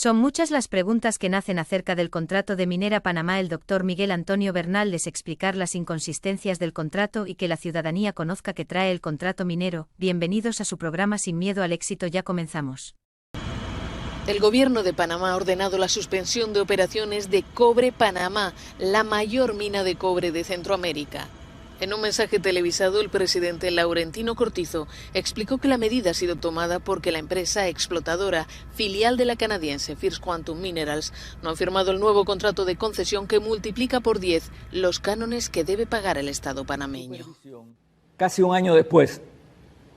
Son muchas las preguntas que nacen acerca del contrato de Minera Panamá. El doctor Miguel Antonio Bernal les explicar las inconsistencias del contrato y que la ciudadanía conozca qué trae el contrato minero. Bienvenidos a su programa Sin Miedo al Éxito, ya comenzamos. El gobierno de Panamá ha ordenado la suspensión de operaciones de Cobre Panamá, la mayor mina de cobre de Centroamérica. En un mensaje televisado, el presidente Laurentino Cortizo explicó que la medida ha sido tomada porque la empresa explotadora, filial de la canadiense First Quantum Minerals, no ha firmado el nuevo contrato de concesión que multiplica por 10 los cánones que debe pagar el Estado panameño. Casi un año después,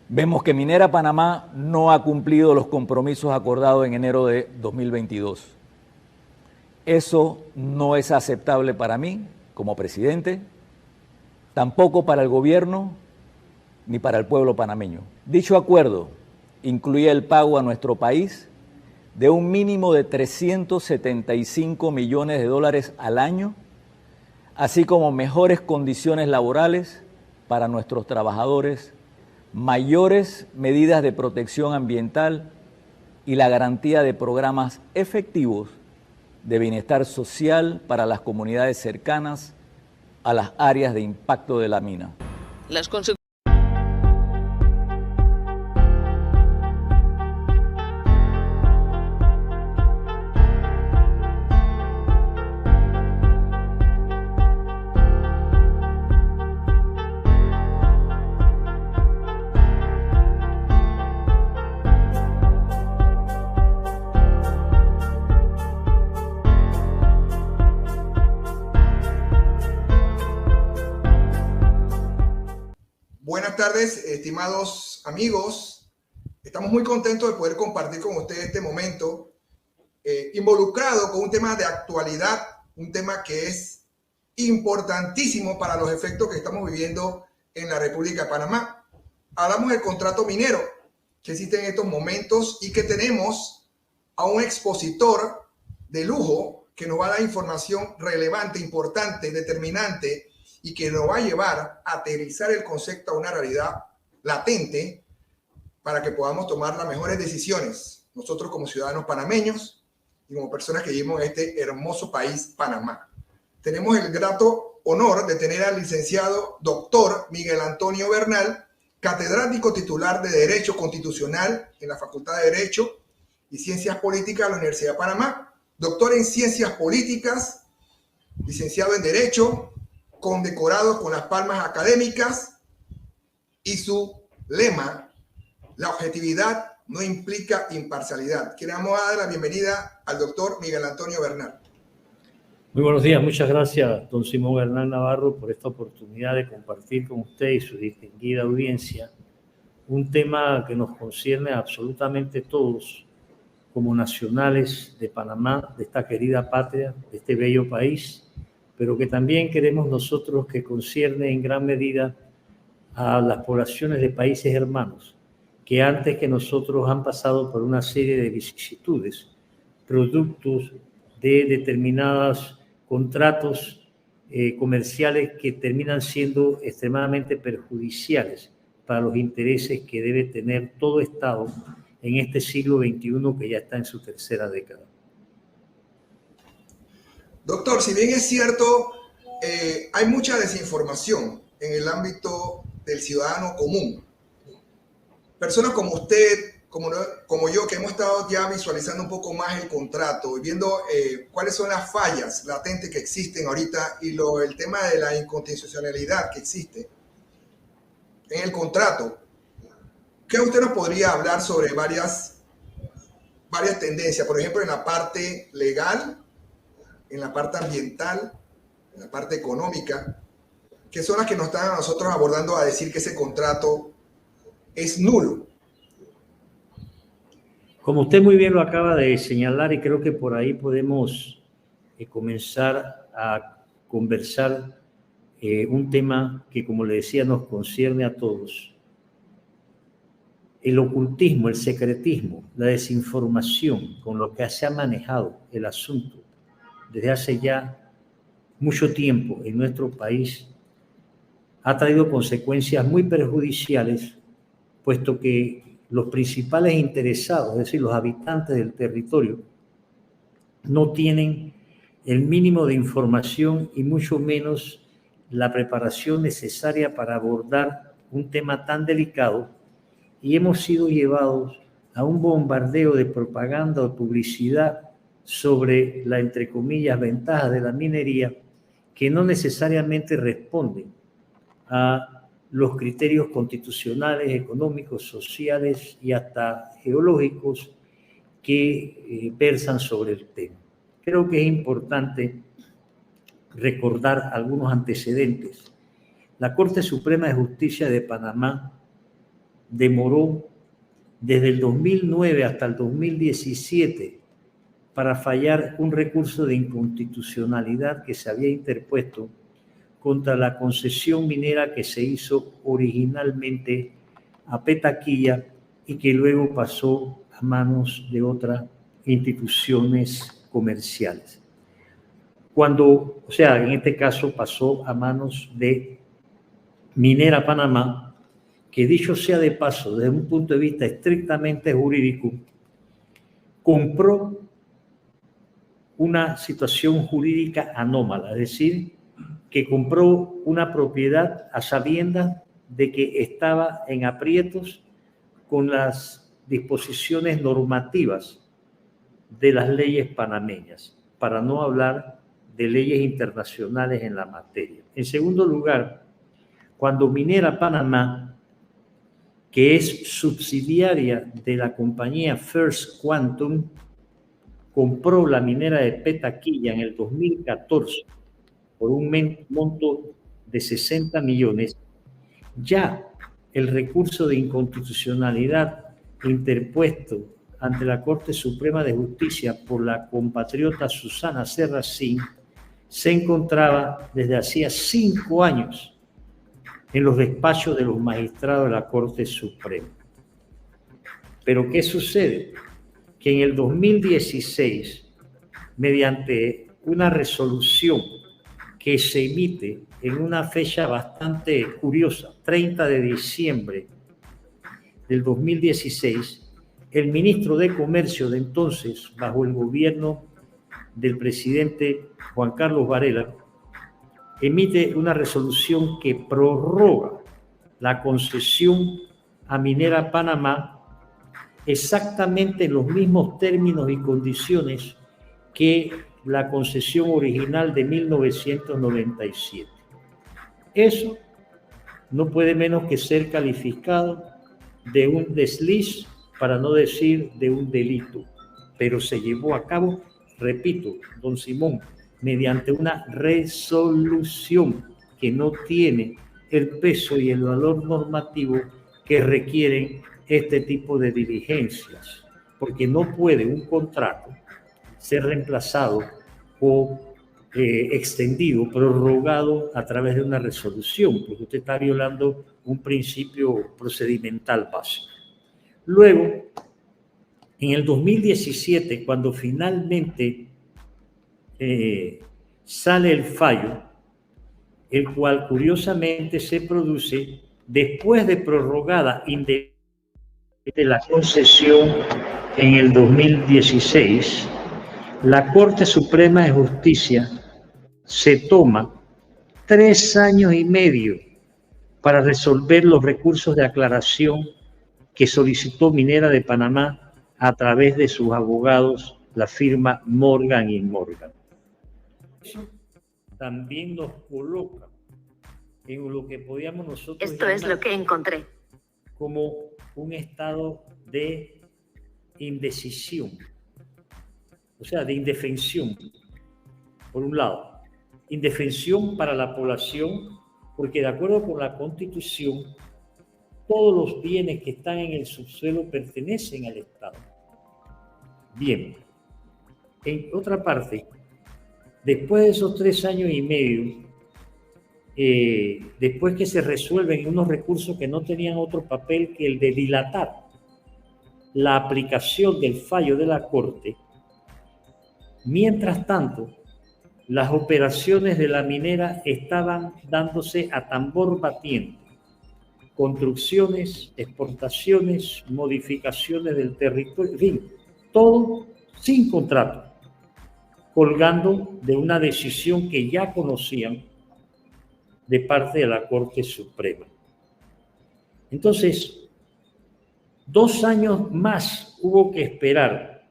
vemos que Minera Panamá no ha cumplido los compromisos acordados en enero de 2022. Eso no es aceptable para mí como presidente, tampoco para el gobierno ni para el pueblo panameño. Dicho acuerdo incluía el pago a nuestro país de un mínimo de 375 millones de dólares al año, así como mejores condiciones laborales para nuestros trabajadores, mayores medidas de protección ambiental y la garantía de programas efectivos de bienestar social para las comunidades cercanas a las áreas de impacto de la mina. Buenas tardes, estimados amigos. Estamos muy contentos de poder compartir con ustedes este momento involucrado con un tema de actualidad, un tema que es importantísimo para los efectos que estamos viviendo en la República de Panamá. Hablamos del contrato minero que existe en estos momentos y que tenemos a un expositor de lujo que nos va a dar información relevante, importante, determinante, y que nos va a llevar a aterrizar el concepto a una realidad latente para que podamos tomar las mejores decisiones, nosotros como ciudadanos panameños y como personas que vivimos en este hermoso país, Panamá. Tenemos el grato honor de tener al licenciado doctor Miguel Antonio Bernal, catedrático titular de Derecho Constitucional en la Facultad de Derecho y Ciencias Políticas de la Universidad de Panamá, doctor en Ciencias Políticas, licenciado en Derecho, condecorados con las palmas académicas, y su lema: la objetividad no implica imparcialidad. Queremos dar la bienvenida al doctor Miguel Antonio Bernal. Muy buenos días, muchas gracias, don Simón Hernán Navarro, por esta oportunidad de compartir con usted y su distinguida audiencia un tema que nos concierne a absolutamente todos como nacionales de Panamá, de esta querida patria, de este bello país, pero que también queremos nosotros que concierne en gran medida a las poblaciones de países hermanos, que antes que nosotros han pasado por una serie de vicisitudes, productos de determinados contratos comerciales que terminan siendo extremadamente perjudiciales para los intereses que debe tener todo Estado en este siglo XXI que ya está en su tercera década. Doctor, si bien es cierto, hay mucha desinformación en el ámbito del ciudadano común. Personas como usted, como yo, que hemos estado ya visualizando un poco más el contrato y viendo cuáles son las fallas latentes que existen ahorita y el tema de la inconstitucionalidad que existe en el contrato. ¿Qué usted nos podría hablar sobre varias tendencias? Por ejemplo, en la parte legal, en la parte ambiental, en la parte económica, que son las que nos están a nosotros abordando a decir que ese contrato es nulo. Como usted muy bien lo acaba de señalar, y creo que por ahí podemos comenzar a conversar un tema que, como le decía, nos concierne a todos. El ocultismo, el secretismo, la desinformación con lo que se ha manejado el asunto desde hace ya mucho tiempo en nuestro país ha traído consecuencias muy perjudiciales, puesto que los principales interesados, es decir, los habitantes del territorio, no tienen el mínimo de información y mucho menos la preparación necesaria para abordar un tema tan delicado, y hemos sido llevados a un bombardeo de propaganda o publicidad sobre la, entre comillas, ventajas de la minería, que no necesariamente responden a los criterios constitucionales, económicos, sociales y hasta geológicos que versan sobre el tema. Creo que es importante recordar algunos antecedentes. La Corte Suprema de Justicia de Panamá demoró desde el 2009 hasta el 2017 para fallar un recurso de inconstitucionalidad que se había interpuesto contra la concesión minera que se hizo originalmente a Petaquilla y que luego pasó a manos de otras instituciones comerciales. Cuando, o sea, en este caso pasó a manos de Minera Panamá, que dicho sea de paso, desde un punto de vista estrictamente jurídico, compró una situación jurídica anómala, es decir, que compró una propiedad a sabiendas de que estaba en aprietos con las disposiciones normativas de las leyes panameñas, para no hablar de leyes internacionales en la materia. En segundo lugar, cuando Minera Panamá, que es subsidiaria de la compañía First Quantum, compró la minera de Petaquilla en el 2014 por un monto de 60 millones, ya el recurso de inconstitucionalidad interpuesto ante la Corte Suprema de Justicia por la compatriota Susana Serracín se encontraba desde hacía 5 años en los despachos de los magistrados de la Corte Suprema. Pero ¿qué sucede? Que en el 2016, mediante una resolución que se emite en una fecha bastante curiosa, 30 de diciembre del 2016, el ministro de Comercio de entonces, bajo el gobierno del presidente Juan Carlos Varela, emite una resolución que prorroga la concesión a Minera Panamá exactamente en los mismos términos y condiciones que la concesión original de 1997. Eso no puede menos que ser calificado de un desliz, para no decir de un delito, pero se llevó a cabo, repito, don Simón, mediante una resolución que no tiene el peso y el valor normativo que requieren este tipo de diligencias, porque no puede un contrato ser reemplazado o extendido, prorrogado a través de una resolución, porque usted está violando un principio procedimental básico. Luego, en el 2017, cuando finalmente sale el fallo, el cual curiosamente se produce después de prorrogada de la concesión en el 2016, la Corte Suprema de Justicia se toma 3 años y medio para resolver los recursos de aclaración que solicitó Minera de Panamá a través de sus abogados, la firma Morgan & Morgan. Eso también nos coloca en lo que podíamos nosotros Esto es lo que encontré. Como un estado de indecisión, o sea, de indefensión, por un lado. Indefensión para la población, porque de acuerdo con la Constitución, todos los bienes que están en el subsuelo pertenecen al Estado. Bien, en otra parte, después de esos 3 años y medio, después que se resuelven unos recursos que no tenían otro papel que el de dilatar la aplicación del fallo de la Corte, mientras tanto, las operaciones de la minera estaban dándose a tambor batiente. Construcciones, exportaciones, modificaciones del territorio, en fin, todo sin contrato. colgando de una decisión que ya conocían de parte de la Corte Suprema. Entonces, 2 años más hubo que esperar,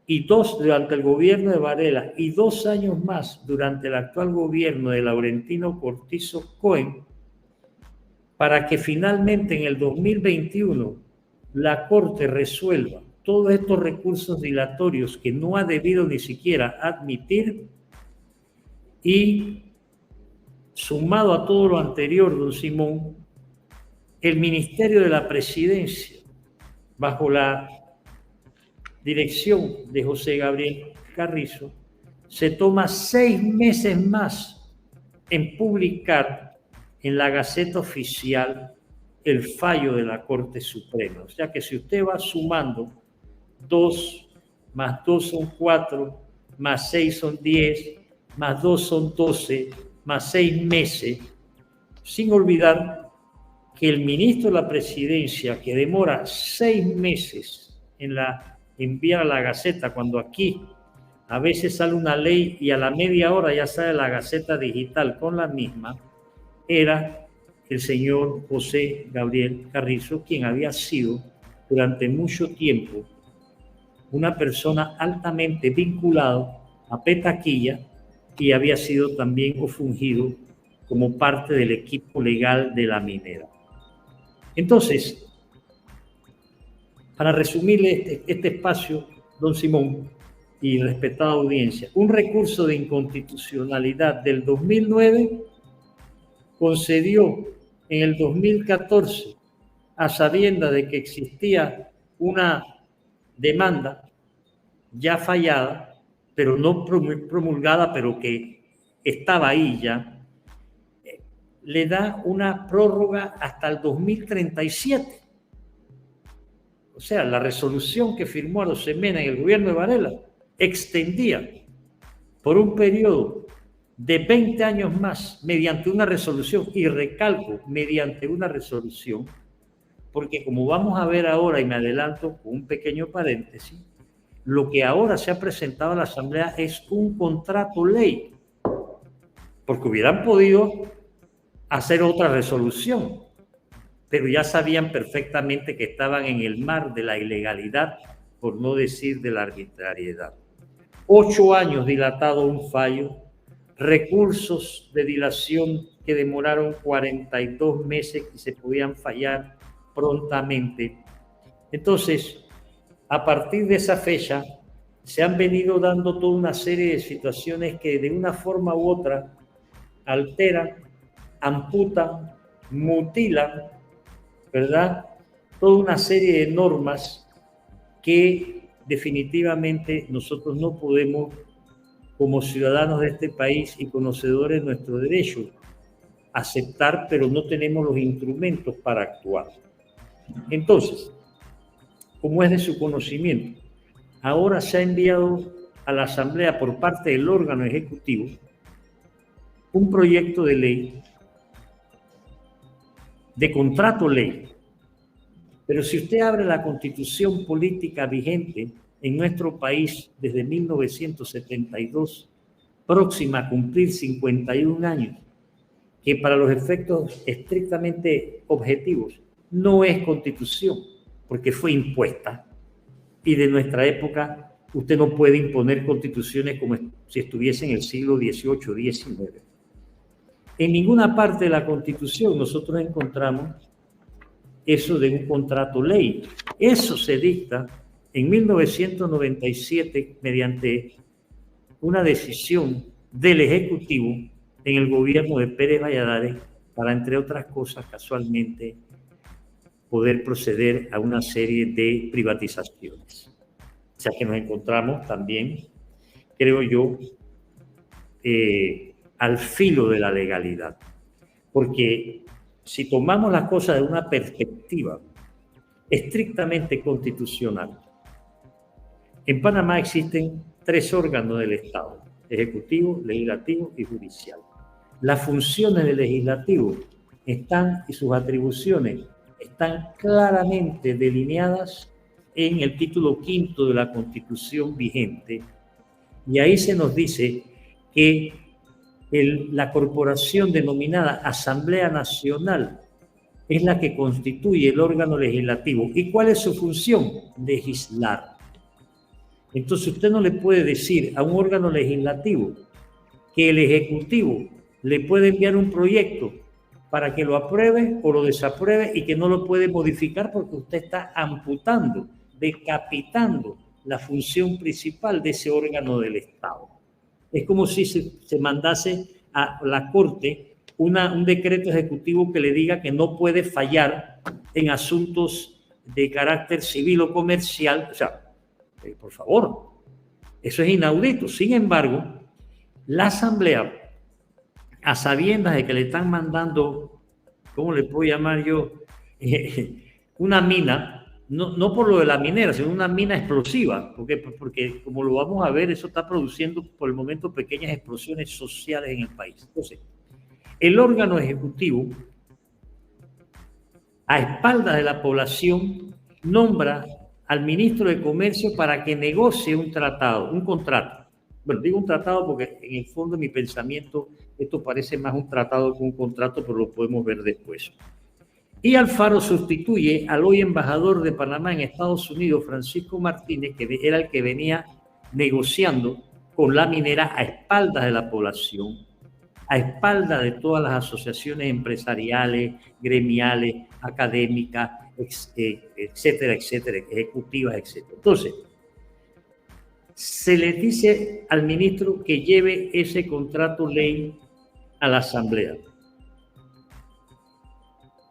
y 2 durante el gobierno de Varela, y 2 años más durante el actual gobierno de Laurentino Cortizo Cohen, para que finalmente en el 2021 la Corte resuelva todos estos recursos dilatorios que no ha debido ni siquiera admitir, y sumado a todo lo anterior, don Simón, el Ministerio de la Presidencia, bajo la dirección de José Gabriel Carrizo, se toma 6 meses más en publicar en la Gaceta Oficial el fallo de la Corte Suprema. O sea que si usted va sumando 2 más 2 son 4, más 6 son 10, más 2 son 12, más 6 meses, sin olvidar que el ministro de la Presidencia, que demora 6 meses en enviar a la Gaceta, cuando aquí a veces sale una ley y a la media hora ya sale la Gaceta Digital con la misma, era el señor José Gabriel Carrizo, quien había sido durante mucho tiempo una persona altamente vinculada a Petaquilla y había sido también o fungido como parte del equipo legal de la minera. Entonces, para resumirle este espacio, don Simón y respetada audiencia, un recurso de inconstitucionalidad del 2009 concedió en el 2014, a sabiendas de que existía una demanda ya fallada, pero no promulgada, pero que estaba ahí ya, le da una prórroga hasta el 2037. O sea, la resolución que firmó Arosemena en el gobierno de Varela extendía por un periodo de 20 años más mediante una resolución, y recalco, mediante una resolución, porque como vamos a ver ahora, y me adelanto con un pequeño paréntesis, lo que ahora se ha presentado a la Asamblea es un contrato ley, porque hubieran podido hacer otra resolución, pero ya sabían perfectamente que estaban en el mar de la ilegalidad, por no decir de la arbitrariedad. 8 años dilatado un fallo, recursos de dilación que demoraron 42 meses y se podían fallar prontamente. Entonces, a partir de esa fecha, se han venido dando toda una serie de situaciones que de una forma u otra alteran, amputan, mutilan, ¿verdad? Toda una serie de normas que definitivamente nosotros no podemos, como ciudadanos de este país y conocedores de nuestros derechos, aceptar, pero no tenemos los instrumentos para actuar. Entonces, como es de su conocimiento, ahora se ha enviado a la Asamblea por parte del órgano ejecutivo un proyecto de ley, de contrato ley. Pero si usted abre la Constitución política vigente en nuestro país desde 1972, próxima a cumplir 51 años, que para los efectos estrictamente objetivos no es Constitución, porque fue impuesta, y de nuestra época usted no puede imponer constituciones como si estuviese en el siglo XVIII, XIX. En ninguna parte de la Constitución nosotros encontramos eso de un contrato ley. Eso se dicta en 1997 mediante una decisión del Ejecutivo en el gobierno de Pérez Valladares para, entre otras cosas, casualmente, poder proceder a una serie de privatizaciones. O sea que nos encontramos también, creo yo, al filo de la legalidad. Porque si tomamos las cosas de una perspectiva estrictamente constitucional, en Panamá existen 3 órganos del Estado: ejecutivo, legislativo y judicial. Las funciones del legislativo están, y sus atribuciones están claramente delineadas en el título 5 de la Constitución vigente, Y ahí se nos dice que la corporación denominada Asamblea Nacional es la que constituye el órgano legislativo. ¿Y cuál es su función? Legislar. Entonces usted no le puede decir a un órgano legislativo que el Ejecutivo le puede enviar un proyecto para que lo apruebe o lo desapruebe y que no lo puede modificar porque usted está amputando, decapitando la función principal de ese órgano del Estado. Es como si se mandase a la Corte un decreto ejecutivo que le diga que no puede fallar en asuntos de carácter civil o comercial. O sea, por favor, eso es inaudito. Sin embargo, la Asamblea, a sabiendas de que le están mandando, ¿cómo le puedo llamar yo? Una mina, no por lo de la minera, sino una mina explosiva, porque como lo vamos a ver, eso está produciendo por el momento pequeñas explosiones sociales en el país. Entonces, el órgano ejecutivo, a espaldas de la población, nombra al ministro de Comercio para que negocie un tratado, un contrato. Bueno, digo un tratado porque en el fondo de mi pensamiento esto parece más un tratado que un contrato, pero lo podemos ver después. Y Alfaro sustituye al hoy embajador de Panamá en Estados Unidos, Francisco Martínez, que era el que venía negociando con la minera a espaldas de la población, a espaldas de todas las asociaciones empresariales, gremiales, académicas, etcétera, etcétera, ejecutivas, etcétera. Entonces, se le dice al ministro que lleve ese contrato ley a la Asamblea,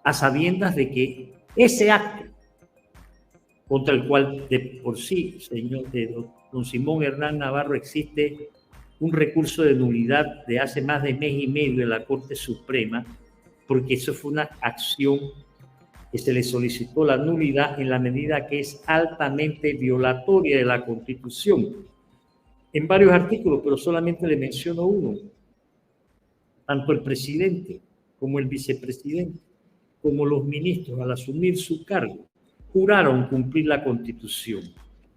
a sabiendas de que ese acto, contra el cual de por sí, señor don Simón Hernán Navarro, existe un recurso de nulidad de hace más de mes y medio en la Corte Suprema, porque eso fue una acción que se le solicitó la nulidad en la medida que es altamente violatoria de la Constitución. En varios artículos, pero solamente le menciono uno. Tanto el presidente como el vicepresidente, como los ministros, al asumir su cargo, juraron cumplir la Constitución.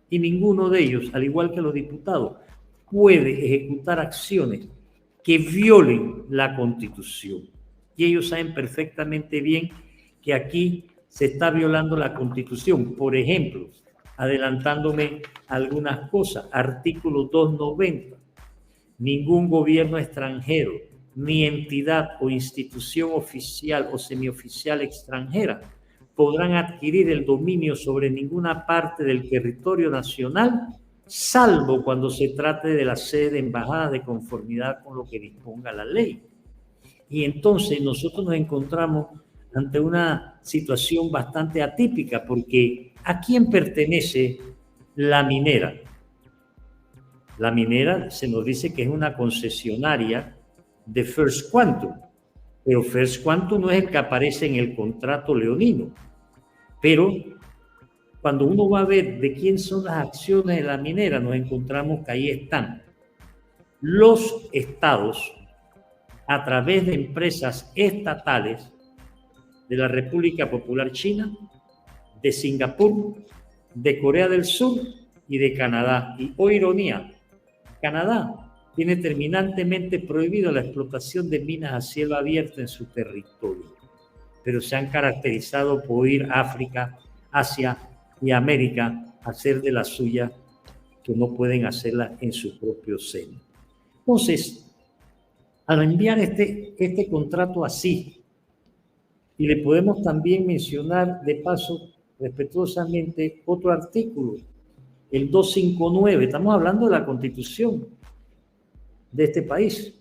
Y ninguno de ellos, al igual que los diputados, puede ejecutar acciones que violen la Constitución. Y ellos saben perfectamente bien que aquí se está violando la Constitución. Por ejemplo, adelantándome algunas cosas, artículo 290, ningún gobierno extranjero, ni entidad o institución oficial o semioficial extranjera podrán adquirir el dominio sobre ninguna parte del territorio nacional, salvo cuando se trate de la sede de embajadas de conformidad con lo que disponga la ley. Y entonces nosotros nos encontramos ante una situación bastante atípica, porque ¿a quién pertenece la minera? La minera se nos dice que es una concesionaria de First Quantum, pero First Quantum no es el que aparece en el contrato leonino. Pero cuando uno va a ver de quién son las acciones de la minera, nos encontramos que ahí están los estados a través de empresas estatales de la República Popular China, de Singapur, de Corea del Sur y de Canadá. Y, oh ironía, Canadá tiene terminantemente prohibido la explotación de minas a cielo abierto en su territorio, pero se han caracterizado por ir a África, Asia y América a hacer de la suya, que no pueden hacerla en su propio seno. Entonces, al enviar este contrato así, y le podemos también mencionar de paso, respetuosamente, otro artículo, el 259, estamos hablando de la Constitución de este país.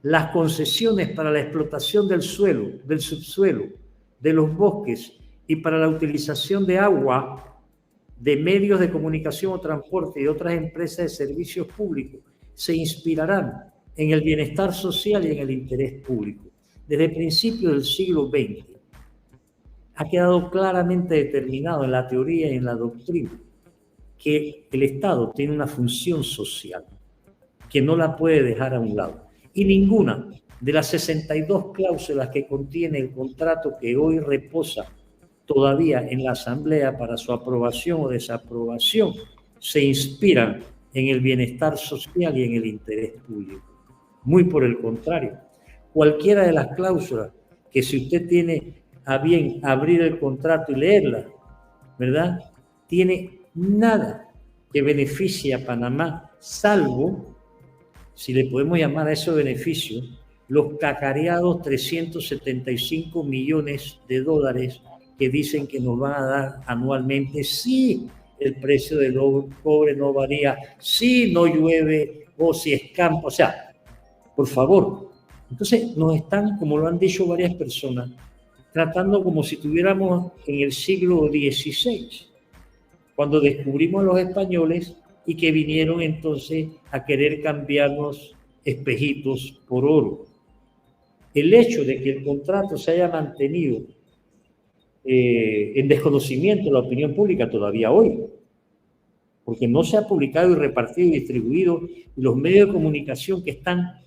Las concesiones para la explotación del suelo, del subsuelo, de los bosques y para la utilización de agua, de medios de comunicación o transporte y otras empresas de servicios públicos se inspirarán en el bienestar social y en el interés público. Desde principios del siglo XX ha quedado claramente determinado en la teoría y en la doctrina que el Estado tiene una función social que no la puede dejar a un lado. Y ninguna de las 62 cláusulas que contiene el contrato que hoy reposa todavía en la Asamblea para su aprobación o desaprobación se inspiran en el bienestar social y en el interés público. Muy por el contrario, cualquiera de las cláusulas que si usted tiene a bien abrir el contrato y leerla, ¿verdad?, tiene nada que beneficie a Panamá, salvo, si le podemos llamar a esos beneficios, los cacareados 375 millones de dólares que dicen que nos van a dar anualmente si el precio del cobre no varía, si no llueve o si escampa. O sea, por favor. Entonces nos están, como lo han dicho varias personas, tratando como si estuviéramos en el siglo XVI, cuando descubrimos a los españoles y que vinieron entonces a querer cambiarnos espejitos por oro. El hecho de que el contrato se haya mantenido en desconocimiento de la opinión pública todavía hoy, porque no se ha publicado y repartido y distribuido, y los medios de comunicación que están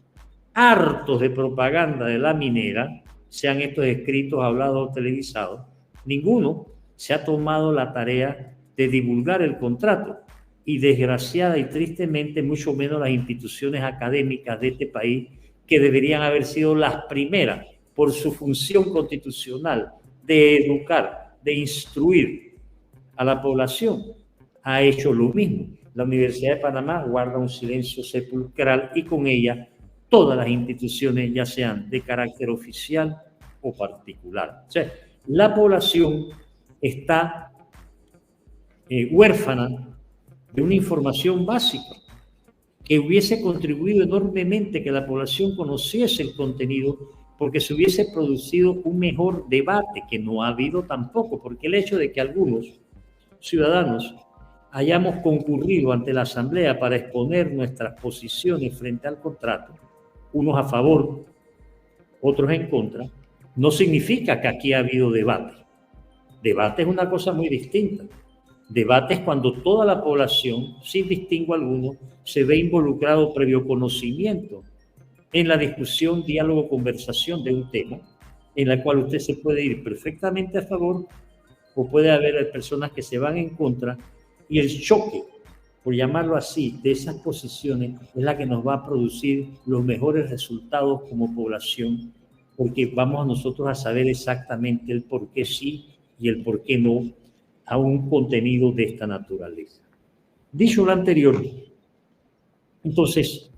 hartos de propaganda de la minera, sean estos escritos, hablados o televisados, ninguno se ha tomado la tarea de divulgar el contrato, y desgraciada y tristemente mucho menos las instituciones académicas de este país, que deberían haber sido las primeras por su función constitucional de educar, de instruir a la población, ha hecho lo mismo. La Universidad de Panamá guarda un silencio sepulcral y con ella todas las instituciones, ya sean de carácter oficial o particular. O sea, la población está huérfana de una información básica que hubiese contribuido enormemente que la población conociese el contenido, porque se hubiese producido un mejor debate, que no ha habido tampoco, porque el hecho de que algunos ciudadanos hayamos concurrido ante la Asamblea para exponer nuestras posiciones frente al contrato, unos a favor, otros en contra, no significa que aquí ha habido debate. Debate es una cosa muy distinta. Debate es cuando toda la población, sin distingo alguno, se ve involucrado previo conocimiento en la discusión, diálogo, conversación de un tema, en la cual usted se puede ir perfectamente a favor o puede haber personas que se van en contra, y el choque, por llamarlo así, de esas posiciones es la que nos va a producir los mejores resultados como población, porque vamos nosotros a saber exactamente el por qué sí y el por qué no a un contenido de esta naturaleza. Dicho lo anterior, entonces,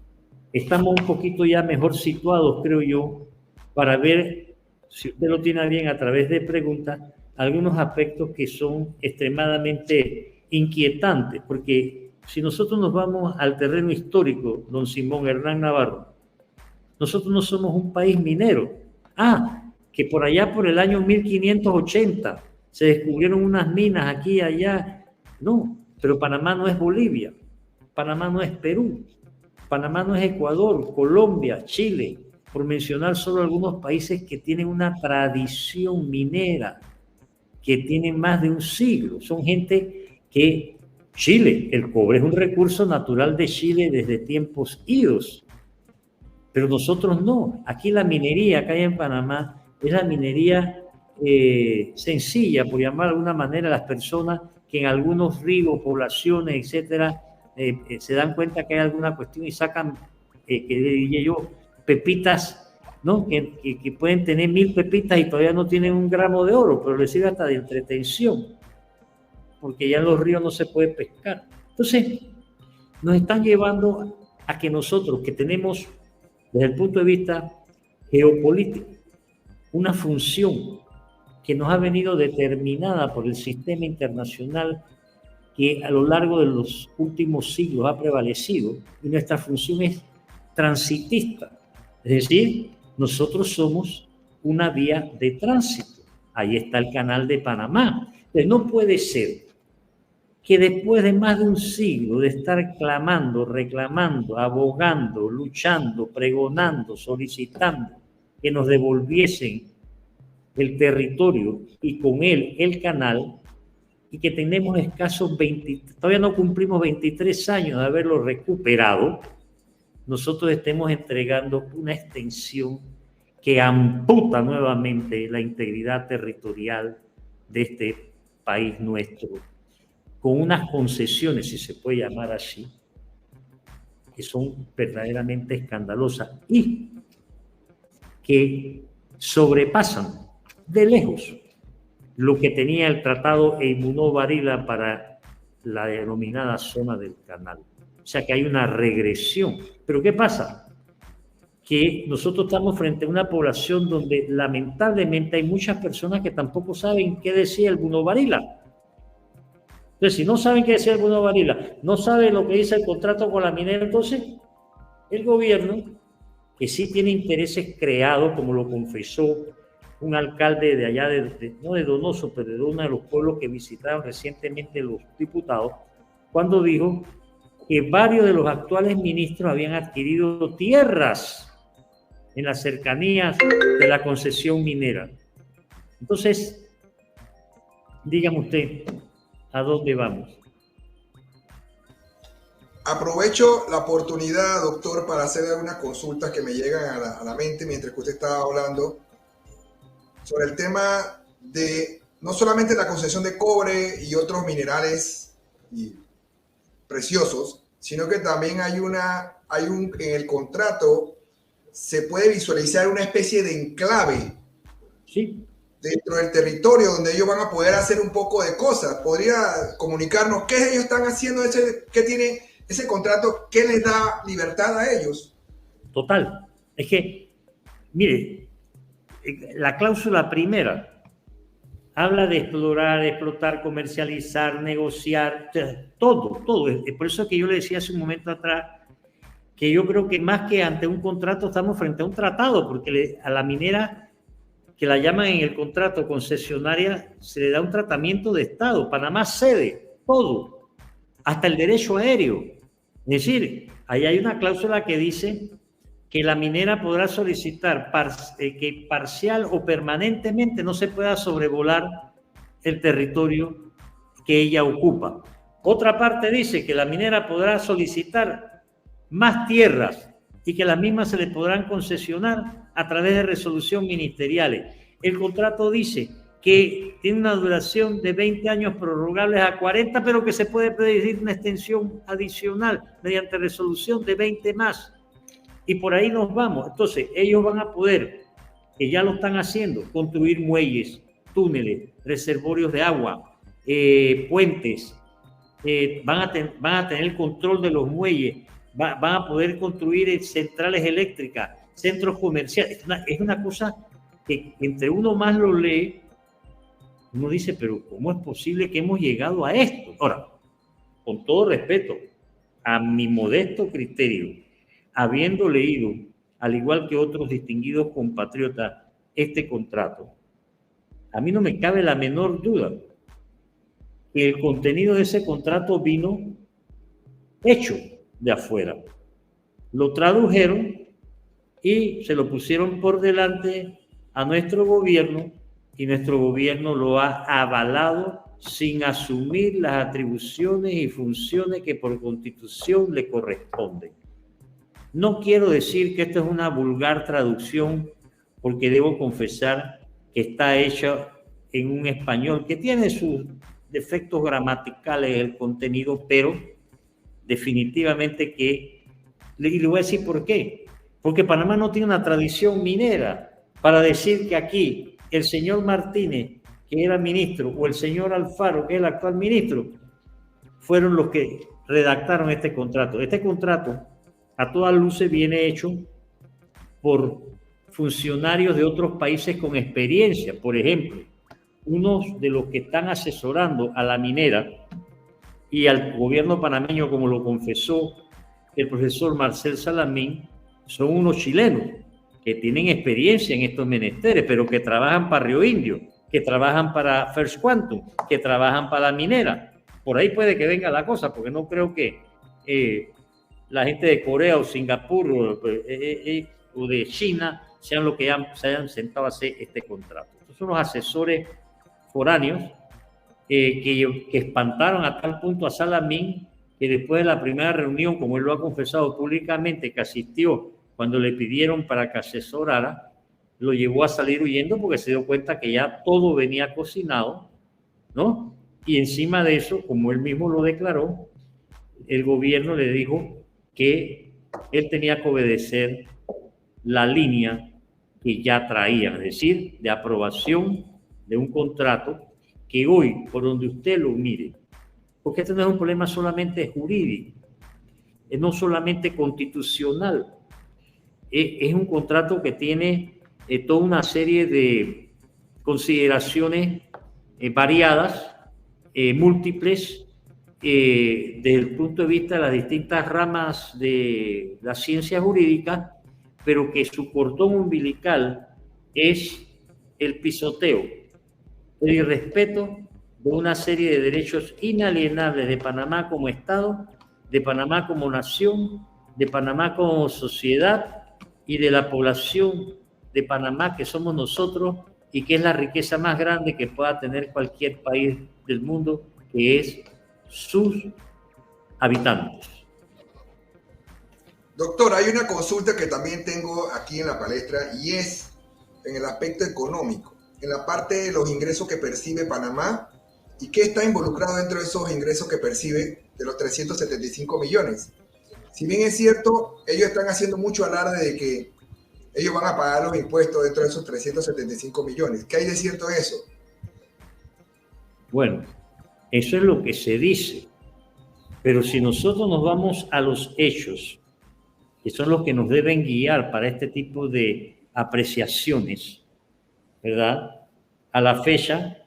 estamos un poquito ya mejor situados, creo yo, para ver, si usted lo tiene bien a través de preguntas, algunos aspectos que son extremadamente inquietantes, porque si nosotros nos vamos al terreno histórico, don Simón Hernán Navarro, nosotros no somos un país minero. Que por allá por el año 1580 se descubrieron unas minas aquí y allá. No, pero Panamá no es Bolivia, Panamá no es Perú, Panamá no es Ecuador, Colombia, Chile, por mencionar solo algunos países que tienen una tradición minera, que tienen más de un siglo. Son gente que Chile, el cobre es un recurso natural de Chile desde tiempos idos, pero nosotros no. Aquí la minería que hay en Panamá es la minería sencilla, por llamar de alguna manera, a las personas que en algunos ríos, poblaciones, etcétera, se dan cuenta que hay alguna cuestión y sacan, que diría yo, pepitas, ¿no? Que pueden tener 1000 pepitas y todavía no tienen un gramo de oro, pero les sirve hasta de entretención, porque ya en los ríos no se puede pescar. Entonces, nos están llevando a que nosotros, que tenemos, desde el punto de vista geopolítico, una función que nos ha venido determinada por el sistema internacional que a lo largo de los últimos siglos ha prevalecido, y nuestra función es transitista, es decir, nosotros somos una vía de tránsito. Ahí está el canal de Panamá. Entonces, no puede ser que después de más de un siglo de estar clamando, reclamando, abogando, luchando, pregonando, solicitando que nos devolviesen el territorio y con él el canal, y que tenemos escasos todavía no cumplimos 23 años de haberlo recuperado, nosotros estemos entregando una extensión que amputa nuevamente la integridad territorial de este país nuestro, con unas concesiones, si se puede llamar así, que son verdaderamente escandalosas y que sobrepasan de lejos lo que tenía el tratado Eimundo-Varila para la denominada zona del canal. O sea que hay una regresión. ¿Pero qué pasa? Que nosotros estamos frente a una población donde lamentablemente hay muchas personas que tampoco saben qué decía el Eimundo-Varila. Entonces, si no saben qué decía el Eimundo-Varila, no saben lo que dice el contrato con la minera, entonces el gobierno, que sí tiene intereses creados, como lo confesó un alcalde de allá, no de Donoso, pero de uno de los pueblos que visitaron recientemente los diputados, cuando dijo que varios de los actuales ministros habían adquirido tierras en las cercanías de la concesión minera. Entonces, dígame usted, ¿a dónde vamos? Aprovecho la oportunidad, doctor, para hacer algunas consultas que me llegan a la mente mientras que usted estaba hablando sobre el tema de no solamente la concesión de cobre y otros minerales preciosos, sino que también en el contrato se puede visualizar una especie de enclave, sí, dentro del territorio donde ellos van a poder hacer un poco de cosas. ¿Podría comunicarnos qué ellos están haciendo, qué tiene ese contrato, qué les da libertad a ellos? Total. Es que, mire, la cláusula primera habla de explorar, explotar, comercializar, negociar, todo. Por eso que yo le decía hace un momento atrás que yo creo que más que ante un contrato estamos frente a un tratado, porque a la minera, que la llaman en el contrato concesionaria, se le da un tratamiento de Estado. Panamá cede todo, hasta el derecho aéreo. Es decir, ahí hay una cláusula que dice que la minera podrá solicitar que parcial o permanentemente no se pueda sobrevolar el territorio que ella ocupa. Otra parte dice que la minera podrá solicitar más tierras y que las mismas se le podrán concesionar a través de resolución ministeriales. El contrato dice que tiene una duración de 20 años prorrogables a 40, pero que se puede pedir una extensión adicional mediante resolución de 20 más. Y por ahí nos vamos. Entonces, ellos van a poder, que ya lo están haciendo, construir muelles, túneles, reservorios de agua, puentes, van a tener el control de los muelles, van a poder construir centrales eléctricas, centros comerciales. Es una cosa que entre uno más lo lee, uno dice, pero ¿cómo es posible que hemos llegado a esto? Ahora, con todo respeto, a mi modesto criterio, habiendo leído, al igual que otros distinguidos compatriotas, este contrato, a mí no me cabe la menor duda que el contenido de ese contrato vino hecho de afuera. Lo tradujeron y se lo pusieron por delante a nuestro gobierno y nuestro gobierno lo ha avalado sin asumir las atribuciones y funciones que por constitución le corresponden. No quiero decir que esto es una vulgar traducción, porque debo confesar que está hecha en un español que tiene sus defectos gramaticales el contenido, pero definitivamente y le voy a decir por qué. Porque Panamá no tiene una tradición minera para decir que aquí el señor Martínez, que era ministro, o el señor Alfaro, que es el actual ministro, fueron los que redactaron este contrato. Este contrato, a todas luces, viene hecho por funcionarios de otros países con experiencia. Por ejemplo, unos de los que están asesorando a la minera y al gobierno panameño, como lo confesó el profesor Marcel Salamín, son unos chilenos que tienen experiencia en estos menesteres, pero que trabajan para Río Indio, que trabajan para First Quantum, que trabajan para la minera. Por ahí puede que venga la cosa, porque no creo que la gente de Corea o Singapur o de China sean los que se hayan sentado a hacer este contrato. Estos son los asesores foráneos que espantaron a tal punto a Salamín que después de la primera reunión, como él lo ha confesado públicamente, que asistió cuando le pidieron para que asesorara, lo llevó a salir huyendo porque se dio cuenta que ya todo venía cocinado, ¿no? Y encima de eso, como él mismo lo declaró, el gobierno le dijo que él tenía que obedecer la línea que ya traían, es decir, de aprobación de un contrato que hoy, por donde usted lo mire, porque este no es un problema solamente jurídico, es no solamente constitucional, es un contrato que tiene toda una serie de consideraciones variadas, múltiples, desde el punto de vista de las distintas ramas de la ciencia jurídica, pero que su cordón umbilical es el pisoteo, el irrespeto de una serie de derechos inalienables de Panamá como Estado, de Panamá como nación, de Panamá como sociedad y de la población de Panamá que somos nosotros y que es la riqueza más grande que pueda tener cualquier país del mundo, que es sus habitantes. Doctor, hay una consulta que también tengo aquí en la palestra y es en el aspecto económico, en la parte de los ingresos que percibe Panamá y qué está involucrado dentro de esos ingresos que percibe de los 375 millones. Si bien es cierto, ellos están haciendo mucho alarde de que ellos van a pagar los impuestos dentro de esos 375 millones. ¿Qué hay de cierto en eso? Bueno, eso es lo que se dice, pero si nosotros nos vamos a los hechos, que son los que nos deben guiar para este tipo de apreciaciones, ¿verdad? A la fecha,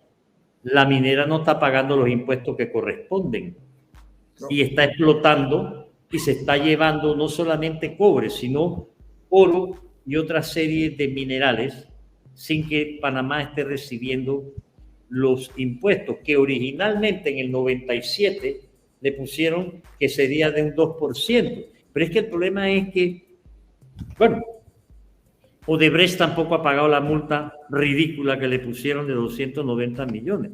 la minera no está pagando los impuestos que corresponden y está explotando y se está llevando no solamente cobre, sino oro y otra serie de minerales sin que Panamá esté recibiendo los impuestos que originalmente en el 97 le pusieron que sería de un 2%. Pero es que el problema es que, bueno, Odebrecht tampoco ha pagado la multa ridícula que le pusieron de 290 millones.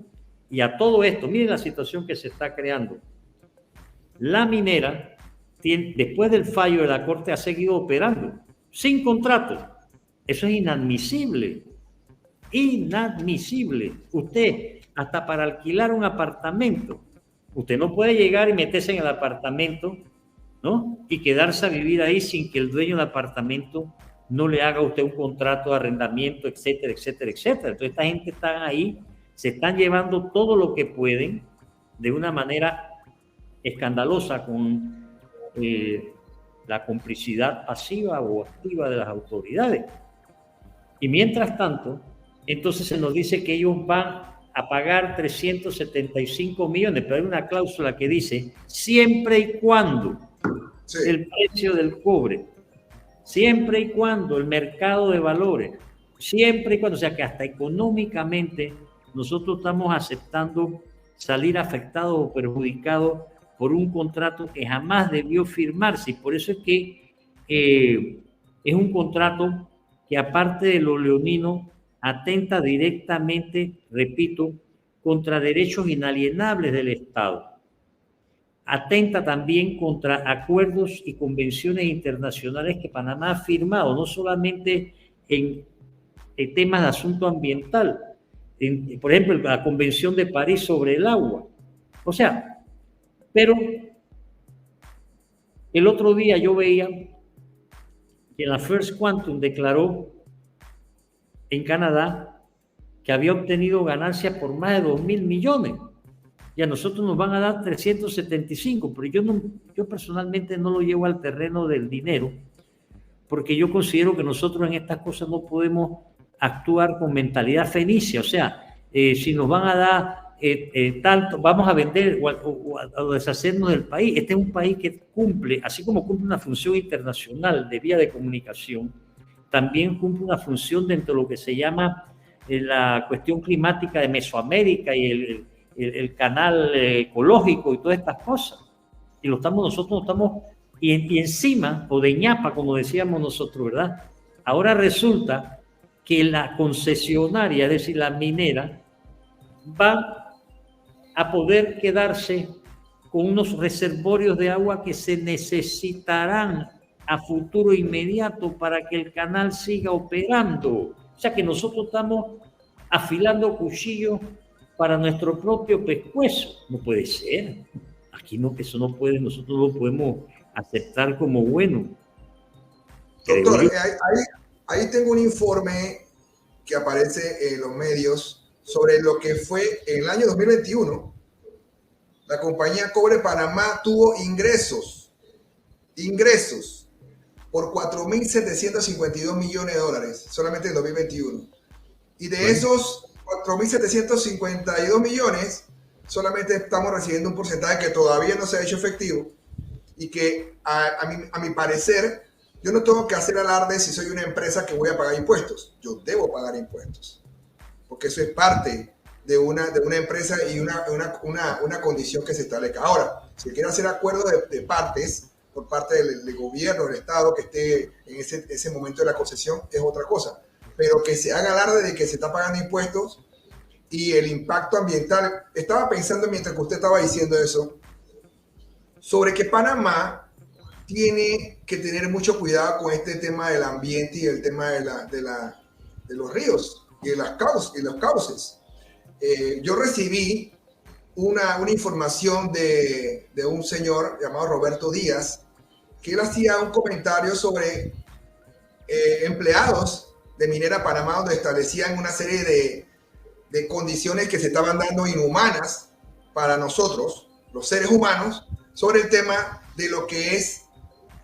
Y a todo esto, miren la situación que se está creando. La minera, después del fallo de la Corte, ha seguido operando sin contrato. Eso es inadmisible. Inadmisible. Usted, hasta para alquilar un apartamento, usted no puede llegar y meterse en el apartamento, ¿no? Y quedarse a vivir ahí sin que el dueño del apartamento no le haga a usted un contrato de arrendamiento, etcétera, etcétera, etcétera. Entonces esta gente está ahí, se están llevando todo lo que pueden de una manera escandalosa con la complicidad pasiva o activa de las autoridades. Y mientras tanto, entonces se nos dice que ellos van a pagar 375 millones, pero hay una cláusula que dice siempre y cuando el precio del cobre, siempre y cuando el mercado de valores, siempre y cuando, o sea que hasta económicamente nosotros estamos aceptando salir afectados o perjudicados por un contrato que jamás debió firmarse. Y por eso es que es un contrato que, aparte de lo leonino, atenta directamente, repito, contra derechos inalienables del Estado. Atenta también contra acuerdos y convenciones internacionales que Panamá ha firmado, no solamente en temas de asunto ambiental, por ejemplo, la Convención de París sobre el agua. O sea, pero el otro día yo veía que la First Quantum declaró en Canadá que había obtenido ganancias por más de 2.000 millones. Y a nosotros nos van a dar 375, pero yo personalmente no lo llevo al terreno del dinero, porque yo considero que nosotros en estas cosas no podemos actuar con mentalidad fenicia. O sea, si nos van a dar tanto, vamos a vender o a deshacernos del país. Este es un país que cumple, así como cumple una función internacional de vía de comunicación, también cumple una función dentro de lo que se llama la cuestión climática de Mesoamérica y el canal ecológico y todas estas cosas. Y nosotros no estamos, y encima, o de ñapa, como decíamos nosotros, ¿verdad? Ahora resulta que la concesionaria, es decir, la minera, va a poder quedarse con unos reservorios de agua que se necesitarán a futuro inmediato para que el canal siga operando. O sea que nosotros estamos afilando cuchillos para nuestro propio pescuezo. No puede ser. Aquí no, eso no puede, nosotros no lo podemos aceptar como bueno. Doctor, ahí tengo un informe que aparece en los medios sobre lo que fue en el año 2021. La compañía Cobre Panamá tuvo ingresos por 4.752 millones de dólares solamente en 2021. Y de esos 4.752 millones, solamente estamos recibiendo un porcentaje que todavía no se ha hecho efectivo y que a mi parecer, yo no tengo que hacer alarde si soy una empresa que voy a pagar impuestos. Yo debo pagar impuestos, porque eso es parte de una empresa y una condición que se establezca. Ahora, si quiere hacer acuerdos de partes por parte del gobierno, del Estado, que esté en ese momento de la concesión, es otra cosa. Pero que se haga alarde de que se está pagando impuestos y el impacto ambiental. Estaba pensando mientras que usted estaba diciendo eso, sobre que Panamá tiene que tener mucho cuidado con este tema del ambiente y el tema de los ríos y de los cauces. Yo recibí una información de un señor llamado Roberto Díaz, que él hacía un comentario sobre empleados de Minera Panamá, donde establecían una serie de condiciones que se estaban dando inhumanas para nosotros, los seres humanos, sobre el tema de lo que es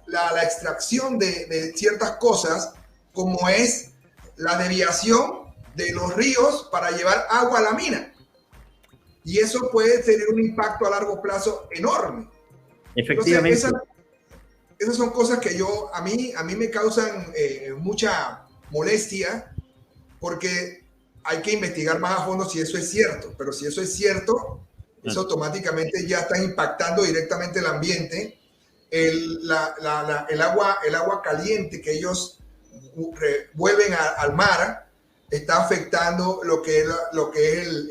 la extracción de ciertas cosas, como es la desviación de los ríos para llevar agua a la mina. Y eso puede tener un impacto a largo plazo enorme. Efectivamente. Entonces, esas son cosas que a mí me causan mucha molestia, porque hay que investigar más a fondo si eso es cierto. Pero si eso es cierto, eso automáticamente ya está impactando directamente el ambiente. El agua caliente que ellos vuelven al mar está afectando lo que es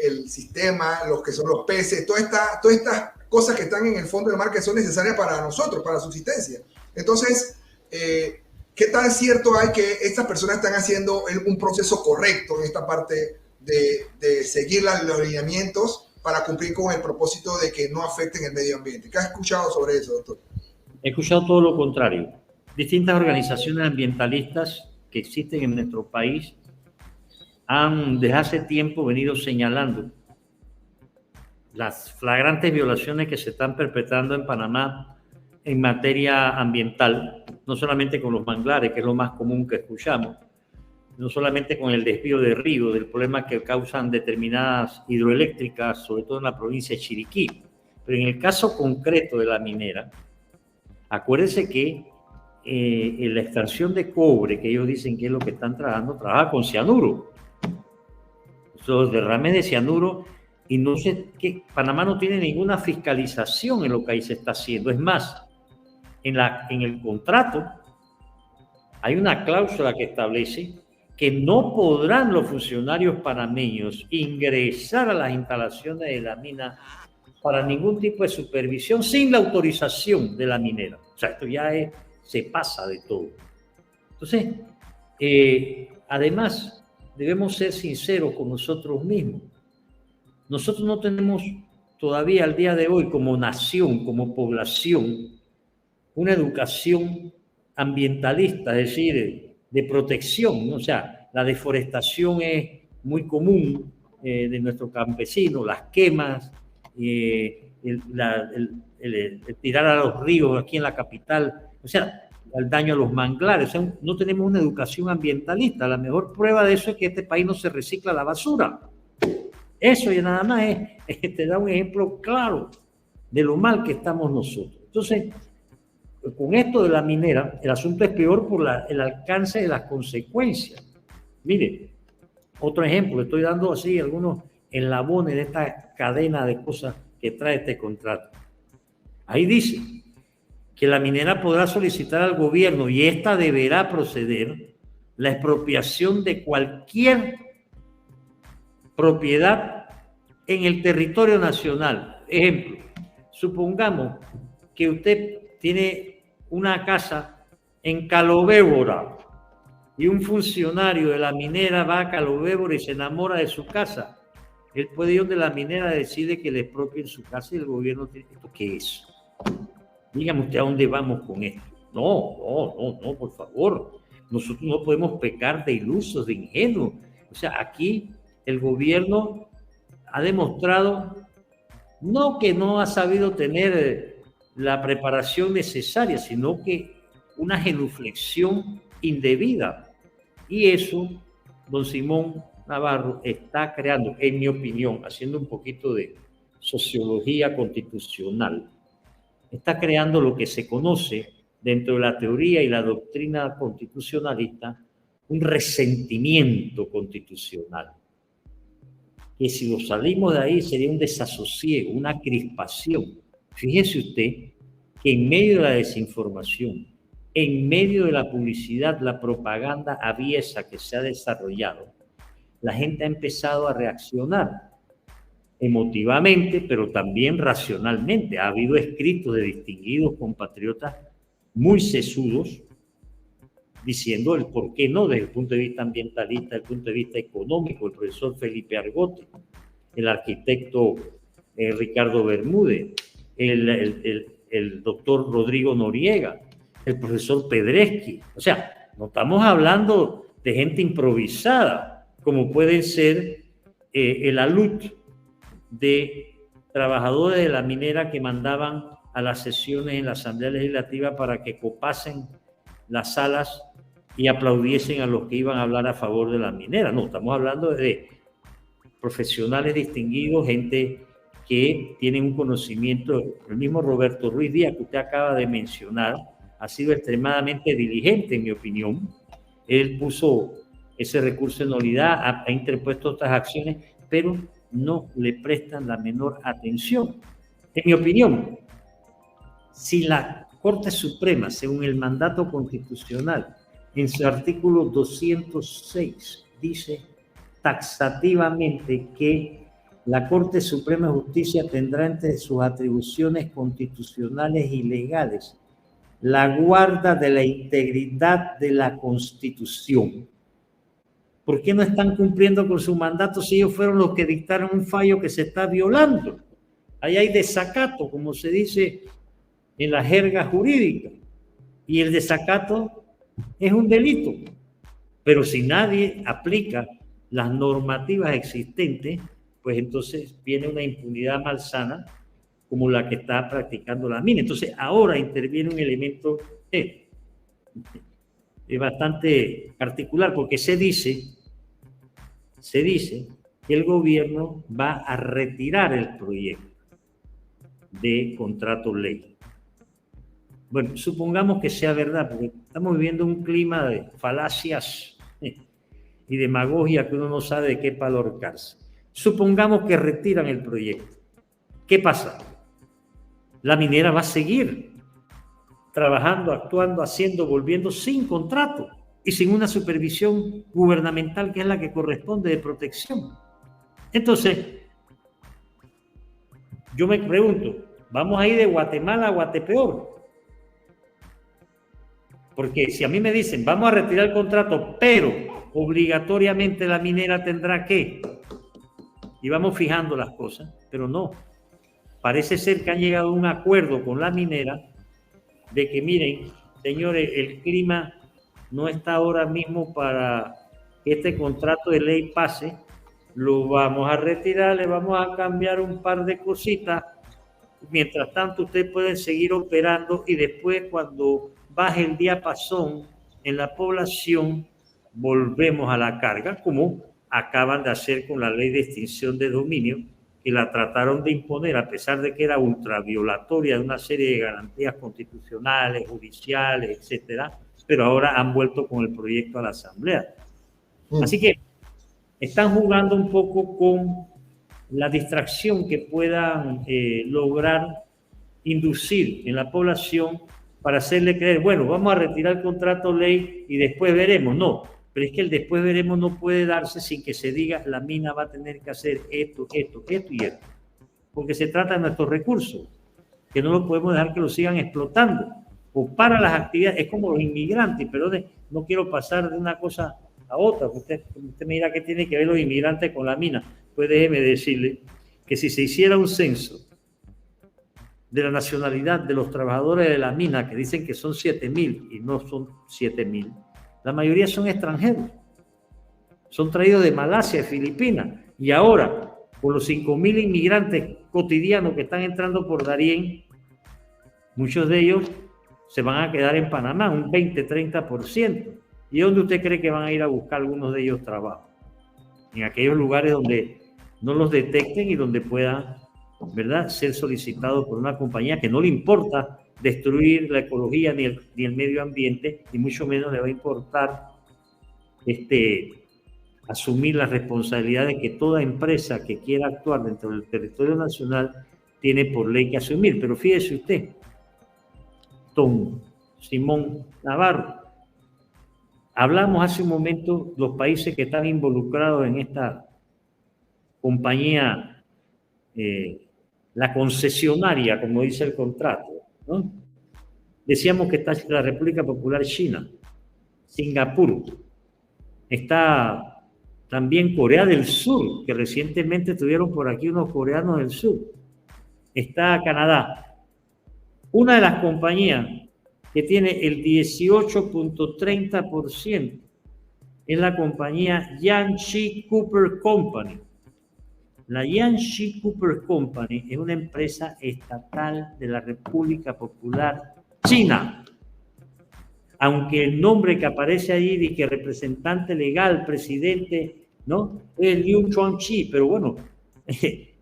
el sistema, lo que son los peces, todas estas cosas que están en el fondo del mar que son necesarias para nosotros, para la subsistencia. Entonces, ¿qué tan cierto hay que estas personas están haciendo un proceso correcto en esta parte de seguir los lineamientos para cumplir con el propósito de que no afecten el medio ambiente? ¿Qué has escuchado sobre eso, doctor? He escuchado todo lo contrario. Distintas organizaciones ambientalistas que existen en nuestro país han desde hace tiempo venido señalando las flagrantes violaciones que se están perpetrando en Panamá en materia ambiental, no solamente con los manglares, que es lo más común que escuchamos, no solamente con el desvío de río, del problema que causan determinadas hidroeléctricas, sobre todo en la provincia de Chiriquí, pero en el caso concreto de la minera, acuérdense que en la extracción de cobre, que ellos dicen que es lo que están trabajando, trabaja con cianuro. Esos derrames de cianuro, y no sé qué, Panamá no tiene ninguna fiscalización en lo que ahí se está haciendo. Es más, en el contrato hay una cláusula que establece que no podrán los funcionarios panameños ingresar a las instalaciones de la mina para ningún tipo de supervisión sin la autorización de la minera. O sea, esto ya se pasa de todo. Entonces, además, debemos ser sinceros con nosotros mismos. Nosotros no tenemos todavía al día de hoy como nación, como población, una educación ambientalista, es decir, de protección, ¿no? O sea, la deforestación es muy común de nuestros campesinos, las quemas, el tirar a los ríos aquí en la capital, o sea, el daño a los manglares. O sea, no tenemos una educación ambientalista. La mejor prueba de eso es que este país no se recicla la basura. Eso ya nada más te da un ejemplo claro de lo mal que estamos nosotros. Entonces, con esto de la minera, el asunto es peor por el alcance de las consecuencias. Mire, otro ejemplo, estoy dando así algunos eslabones de esta cadena de cosas que trae este contrato. Ahí dice que la minera podrá solicitar al gobierno, y ésta deberá proceder, la expropiación de cualquier propiedad en el territorio nacional. Ejemplo, supongamos que usted tiene una casa en Calobébora y un funcionario de la minera va a Calobébora y se enamora de su casa. Él puede ir donde la minera decide que le expropien su casa y el gobierno tiene... ¿Esto qué es? Dígame usted a dónde vamos con esto. No, por favor. Nosotros no podemos pecar de ilusos, de ingenuos. O sea, aquí el gobierno ha demostrado no que no ha sabido tener la preparación necesaria, sino que una genuflexión indebida. Y eso, don Simón Navarro, está creando, en mi opinión, haciendo un poquito de sociología constitucional, está creando lo que se conoce dentro de la teoría y la doctrina constitucionalista, un resentimiento constitucional. Que si lo salimos de ahí sería un desasosiego, una crispación. Fíjese usted que en medio de la desinformación, en medio de la publicidad, la propaganda aviesa que se ha desarrollado, la gente ha empezado a reaccionar emotivamente, pero también racionalmente. Ha habido escritos de distinguidos compatriotas muy sesudos diciendo el por qué no desde el punto de vista ambientalista, desde el punto de vista económico. El profesor Felipe Argote, el arquitecto Ricardo Bermúdez, el doctor Rodrigo Noriega, el profesor Pedreschi. O sea, no estamos hablando de gente improvisada, como pueden ser el alud de trabajadores de la minera que mandaban a las sesiones en la Asamblea Legislativa para que copasen las salas y aplaudiesen a los que iban a hablar a favor de la minera. No, estamos hablando de profesionales distinguidos, gente que tienen un conocimiento. El mismo Roberto Ruiz Díaz, que usted acaba de mencionar, ha sido extremadamente diligente, en mi opinión. Él puso ese recurso de nulidad, ha interpuesto otras acciones, pero no le prestan la menor atención. En mi opinión, si la Corte Suprema, según el mandato constitucional, en su artículo 206, dice taxativamente que la Corte Suprema de Justicia tendrá entre sus atribuciones constitucionales y legales la guarda de la integridad de la Constitución. ¿Por qué no están cumpliendo con su mandato si ellos fueron los que dictaron un fallo que se está violando? Ahí hay desacato, como se dice en la jerga jurídica, y el desacato es un delito. Pero si nadie aplica las normativas existentes, pues entonces viene una impunidad malsana como la que está practicando la mina. Entonces ahora interviene un elemento bastante particular, porque se dice que el gobierno va a retirar el proyecto de contrato ley. Bueno, supongamos que sea verdad, porque estamos viviendo un clima de falacias y demagogia que uno no sabe de qué palo ahorcarse. Supongamos que retiran el proyecto. ¿Qué pasa? La minera va a seguir trabajando, actuando, haciendo, volviendo sin contrato y sin una supervisión gubernamental que es la que corresponde de protección. Entonces, yo me pregunto, ¿vamos a ir de Guatemala a Guatepeor? Porque si a mí me dicen, vamos a retirar el contrato, pero obligatoriamente la minera tendrá que, y vamos fijando las cosas, pero no. Parece ser que han llegado a un acuerdo con la minera de que, miren, señores, el clima no está ahora mismo para que este contrato de ley pase, lo vamos a retirar, le vamos a cambiar un par de cositas. Mientras tanto, ustedes pueden seguir operando y después, cuando baje el diapasón en la población, volvemos a la carga, como acaban de hacer con la ley de extinción de dominio, que la trataron de imponer a pesar de que era ultraviolatoria de una serie de garantías constitucionales, judiciales, etcétera, pero ahora han vuelto con el proyecto a la Asamblea. Así que están jugando un poco con la distracción que puedan lograr inducir en la población para hacerle creer, bueno, vamos a retirar el contrato ley y después veremos. No, pero es que el después veremos no puede darse sin que se diga la mina va a tener que hacer esto y esto, porque se trata de nuestros recursos, que no lo podemos dejar que lo sigan explotando, o para las actividades. Es como los inmigrantes, pero no quiero pasar de una cosa a otra. Usted me dirá qué tiene que ver los inmigrantes con la mina. Pues déjeme decirle que si se hiciera un censo de la nacionalidad de los trabajadores de la mina, que dicen que son 7.000 y no son 7.000, la mayoría son extranjeros. Son traídos de Malasia, Filipinas. Y ahora, por los 5.000 inmigrantes cotidianos que están entrando por Darién, muchos de ellos se van a quedar en Panamá, un 20-30%. ¿Y dónde usted cree que van a ir a buscar algunos de ellos trabajo? En aquellos lugares donde no los detecten y donde puedan, ¿verdad?, ser solicitados por una compañía que no le importa destruir la ecología ni el medio ambiente, y mucho menos le va a importar asumir la responsabilidad de que toda empresa que quiera actuar dentro del territorio nacional tiene por ley que asumir. Pero fíjese usted, don Simón Navarro, hablamos hace un momento los países que están involucrados en esta compañía, la concesionaria, como dice el contrato, ¿no? Decíamos que está la República Popular China, Singapur, está también Corea del Sur, que recientemente estuvieron por aquí unos coreanos del sur, está Canadá. Una de las compañías que tiene el 18.30% es la compañía Jiangxi Cooper Company. La Jiangxi Cooper Company es una empresa estatal de la República Popular China. Aunque el nombre que aparece allí de que representante legal, presidente, ¿no?, es Liu Chuangchi, pero bueno,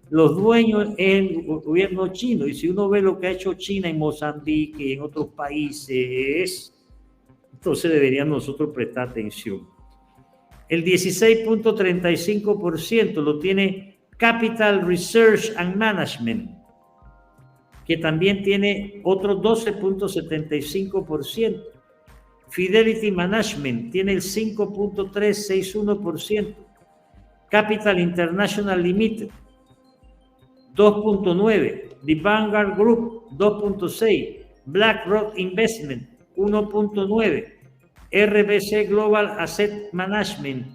los dueños es el gobierno chino. Y si uno ve lo que ha hecho China en Mozambique y en otros países, entonces deberíamos nosotros prestar atención. El 16.35% lo tiene Capital Research and Management, que también tiene otro 12.75%. Fidelity Management tiene el 5.361%. Capital International Limited 2.9%. The Vanguard Group 2.6%. BlackRock Investment 1.9%. RBC Global Asset Management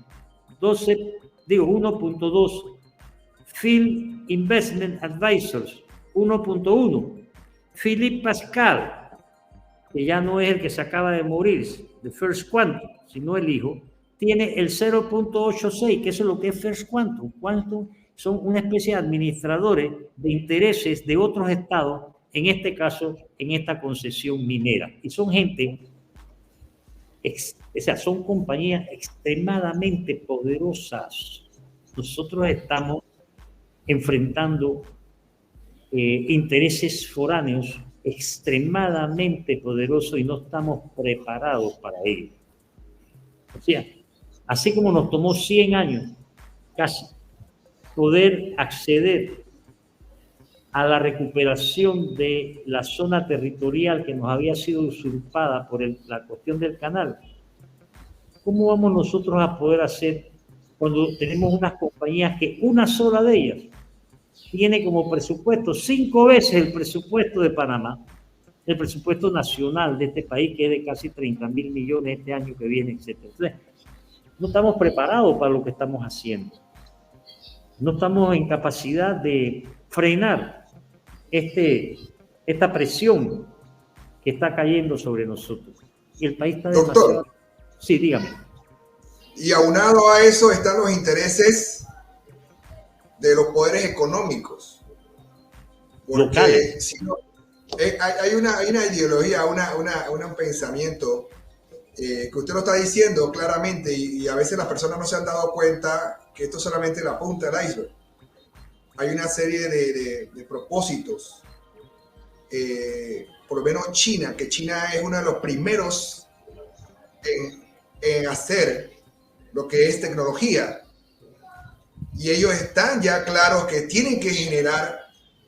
1.2%. Phil Investment Advisors 1.1%. Philippe Pascal, que ya no es el que se acaba de morir, de First Quantum, sino el hijo, tiene el 0.86%, que eso es lo que es First Quantum. Quantum son una especie de administradores de intereses de otros estados, en este caso, en esta concesión minera. Y son gente, o sea, son compañías extremadamente poderosas. Nosotros estamos enfrentando intereses foráneos extremadamente poderosos y no estamos preparados para ello. O sea, así como nos tomó 100 años casi poder acceder a la recuperación de la zona territorial que nos había sido usurpada por la cuestión del canal, ¿cómo vamos nosotros a poder hacer cuando tenemos unas compañías que una sola de ellas tiene como presupuesto 5 veces el presupuesto de Panamá, el presupuesto nacional de este país, que es de casi 30.000 millones este año que viene, etc.? Entonces, no estamos preparados para lo que estamos haciendo. No estamos en capacidad de frenar esta presión que está cayendo sobre nosotros. Y el país está demasiado... Doctor, sí, dígame. Y aunado a eso están los intereses de los poderes económicos. Porque locales. Si no, hay una ideología, un pensamiento que usted lo está diciendo claramente, y a veces las personas no se han dado cuenta que esto es solamente la punta del iceberg. Hay una serie de propósitos, por lo menos China, que China es uno de los primeros en hacer lo que es tecnología, y ellos están ya claros que tienen que generar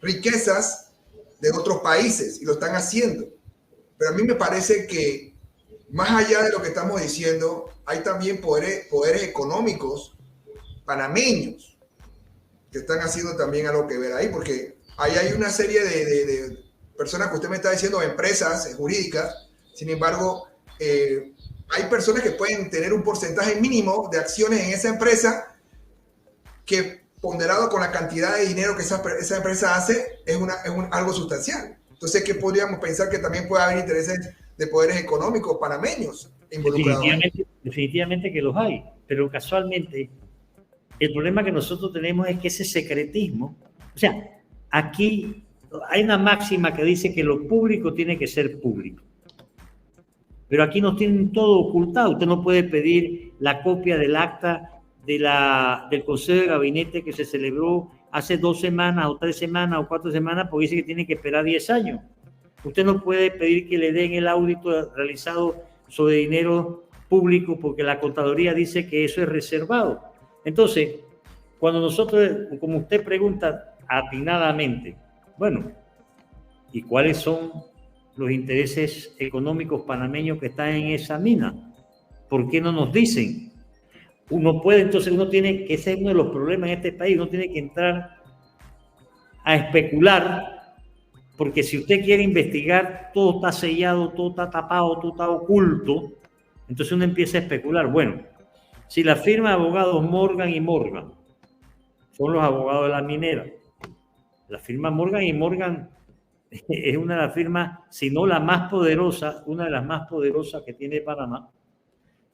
riquezas de otros países y lo están haciendo. Pero a mí me parece que más allá de lo que estamos diciendo, hay también poderes económicos panameños que están haciendo también algo que ver ahí, porque ahí hay una serie de personas que usted me está diciendo, empresas jurídicas. Sin embargo, hay personas que pueden tener un porcentaje mínimo de acciones en esa empresa que ponderado con la cantidad de dinero que esa empresa hace, es algo sustancial. Entonces, ¿qué podríamos pensar? Que también puede haber intereses de poderes económicos panameños involucrados. Definitivamente que los hay, pero casualmente el problema que nosotros tenemos es que ese secretismo, o sea, aquí hay una máxima que dice que lo público tiene que ser público, pero aquí nos tienen todo ocultado. Usted no puede pedir la copia del acta del Consejo de Gabinete que se celebró hace 2 semanas o 3 semanas o 4 semanas porque dice que tiene que esperar 10 años. Usted no puede pedir que le den el audito realizado sobre dinero público porque la Contraloría dice que eso es reservado. Entonces, cuando nosotros, como usted pregunta atinadamente, bueno, ¿y cuáles son los intereses económicos panameños que están en esa mina? ¿Por qué no nos dicen? Uno tiene que, ese es uno de los problemas en este país, uno tiene que entrar a especular, porque si usted quiere investigar, todo está sellado, todo está tapado, todo está oculto, entonces uno empieza a especular. Bueno, si la firma de abogados Morgan y Morgan son los abogados de la minera, la firma Morgan y Morgan es una de las firmas, si no la más poderosa, una de las más poderosas que tiene Panamá,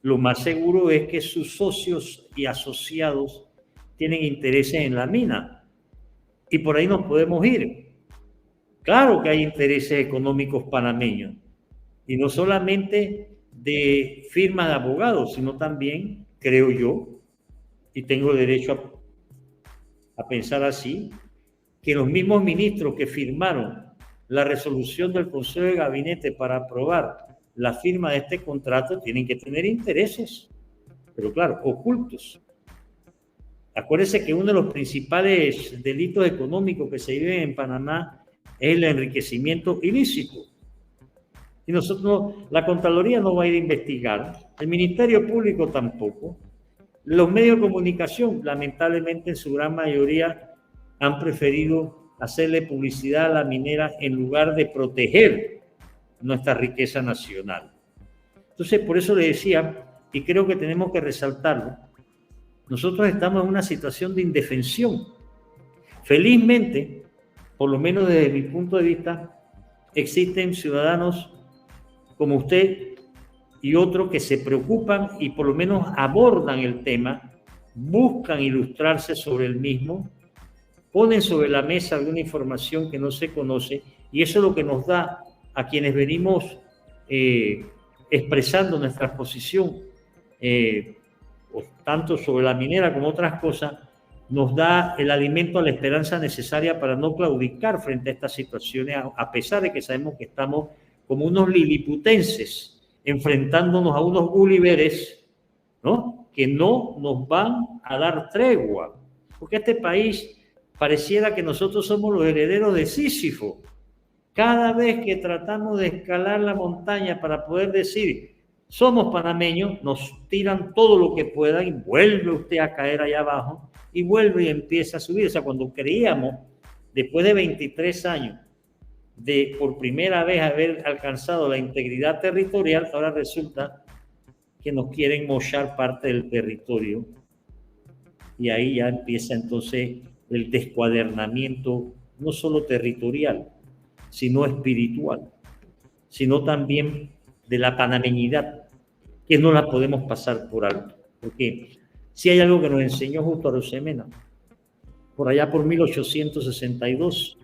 lo más seguro es que sus socios y asociados tienen intereses en la mina. Y por ahí nos podemos ir. Claro que hay intereses económicos panameños. Y no solamente de firmas de abogados, sino también, creo yo, y tengo derecho a pensar así, que los mismos ministros que firmaron la resolución del Consejo de Gabinete para aprobar la firma de este contrato tienen que tener intereses, pero claro, ocultos. Acuérdense que uno de los principales delitos económicos que se viven en Panamá es el enriquecimiento ilícito. Y nosotros, la Contraloría no va a ir a investigar, el Ministerio Público tampoco. Los medios de comunicación, lamentablemente en su gran mayoría, han preferido hacerle publicidad a la minera en lugar de proteger nuestra riqueza nacional. Entonces, por eso le decía, y creo que tenemos que resaltarlo, nosotros estamos en una situación de indefensión. Felizmente, por lo menos desde mi punto de vista, existen ciudadanos como usted y otros que se preocupan y por lo menos abordan el tema, buscan ilustrarse sobre el mismo, ponen sobre la mesa alguna información que no se conoce, y eso es lo que nos da a quienes venimos expresando nuestra posición, tanto sobre la minera como otras cosas, nos da el alimento a la esperanza necesaria para no claudicar frente a estas situaciones, a pesar de que sabemos que estamos como unos liliputenses enfrentándonos a unos Gulliveres, ¿no?, que no nos van a dar tregua, porque este país pareciera que nosotros somos los herederos de Sísifo. Cada vez que tratamos de escalar la montaña para poder decir somos panameños, nos tiran todo lo que puedan y vuelve usted a caer allá abajo y vuelve y empieza a subir. O sea, cuando creíamos, después de 23 años, de por primera vez haber alcanzado la integridad territorial, ahora resulta que nos quieren mochar parte del territorio. Y ahí ya empieza entonces el descuadernamiento, no solo territorial, sino espiritual, sino también de la panameñidad, que no la podemos pasar por alto. Porque si hay algo que nos enseñó justo Arosemena, por allá por 1862,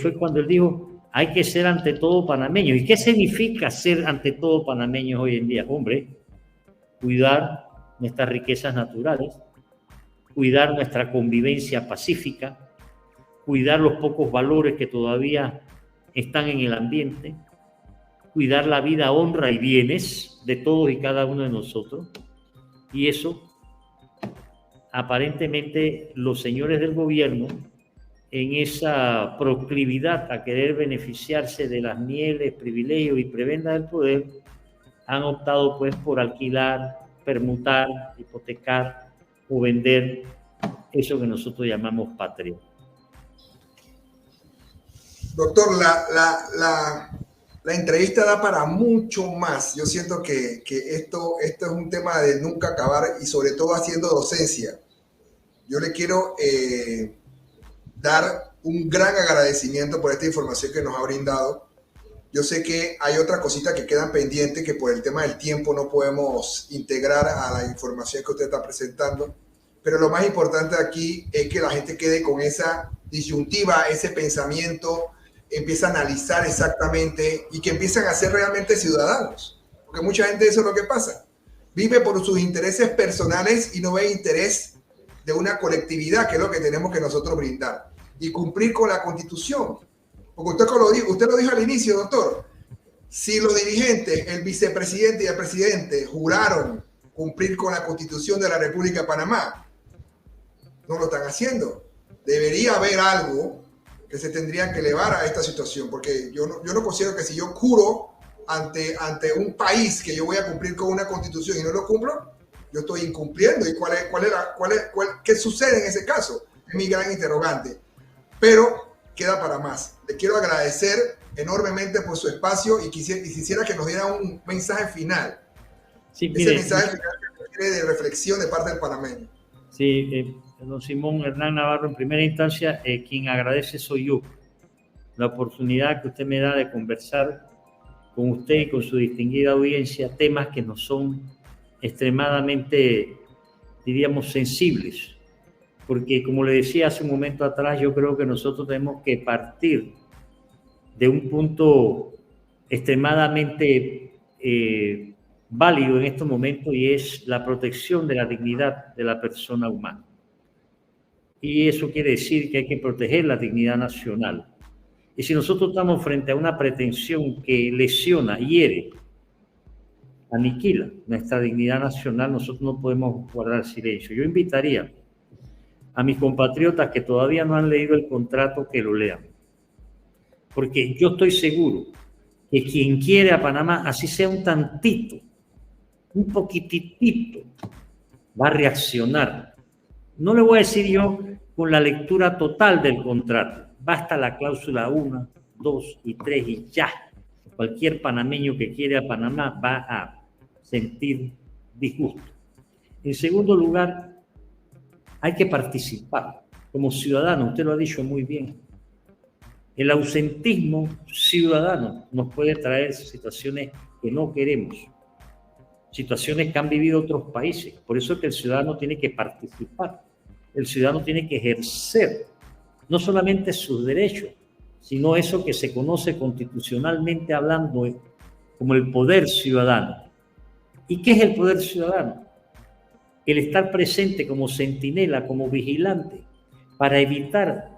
fue cuando él dijo, hay que ser ante todo panameños. ¿Y qué significa ser ante todo panameños hoy en día? Hombre, cuidar nuestras riquezas naturales, cuidar nuestra convivencia pacífica, cuidar los pocos valores que todavía están en el ambiente, cuidar la vida, honra y bienes de todos y cada uno de nosotros. Y eso, aparentemente, los señores del gobierno, en esa proclividad a querer beneficiarse de las mieles, privilegios y prebendas del poder, han optado pues por alquilar, permutar, hipotecar o vender eso que nosotros llamamos patria. Doctor, la entrevista da para mucho más. Yo siento que esto es un tema de nunca acabar y sobre todo haciendo docencia. yo le quiero dar un gran agradecimiento por esta información que nos ha brindado. Yo sé que hay otras cositas que quedan pendientes que por el tema del tiempo no podemos integrar a la información que usted está presentando, pero lo más importante aquí es que la gente quede con esa disyuntiva, ese pensamiento, empieza a analizar exactamente y que empiezan a ser realmente ciudadanos, porque mucha gente eso es lo que pasa, vive por sus intereses personales y no ve interés de una colectividad, que es lo que tenemos que nosotros brindar y cumplir con la Constitución. Porque usted lo dijo al inicio, doctor, si los dirigentes, el vicepresidente y el presidente juraron cumplir con la Constitución de la República de Panamá, no lo están haciendo. Debería haber algo que se tendría que elevar a esta situación, porque yo no considero que si yo juro ante un país que yo voy a cumplir con una Constitución y no lo cumplo, yo estoy incumpliendo. ¿Y qué sucede en ese caso? Es mi gran interrogante. Pero queda para más. Le quiero agradecer enormemente por su espacio y quisiera que nos diera un mensaje final. Sí, mire, ese mensaje final de reflexión de parte del panameño. Sí, don Simón Hernán Navarro, en primera instancia, quien agradece soy yo. La oportunidad que usted me da de conversar con usted y con su distinguida audiencia temas que nos son extremadamente, diríamos, sensibles. Porque, como le decía hace un momento atrás, yo creo que nosotros tenemos que partir de un punto extremadamente válido en estos momentos, y es la protección de la dignidad de la persona humana. Y eso quiere decir que hay que proteger la dignidad nacional. Y si nosotros estamos frente a una pretensión que lesiona, hiere, aniquila nuestra dignidad nacional, nosotros no podemos guardar silencio. Yo invitaría a mis compatriotas que todavía no han leído el contrato que lo lean. Porque yo estoy seguro que quien quiere a Panamá, así sea un tantito, un poquitito, va a reaccionar. No le voy a decir yo con la lectura total del contrato. Basta la cláusula 1, 2 y 3 y ya. Cualquier panameño que quiere a Panamá va a sentir disgusto. En segundo lugar, hay que participar como ciudadanos. Usted lo ha dicho muy bien. El ausentismo ciudadano nos puede traer situaciones que no queremos, situaciones que han vivido otros países. Por eso es que el ciudadano tiene que participar. El ciudadano tiene que ejercer no solamente sus derechos, sino eso que se conoce constitucionalmente hablando como el poder ciudadano. ¿Y qué es el poder ciudadano? El estar presente como centinela, como vigilante, para evitar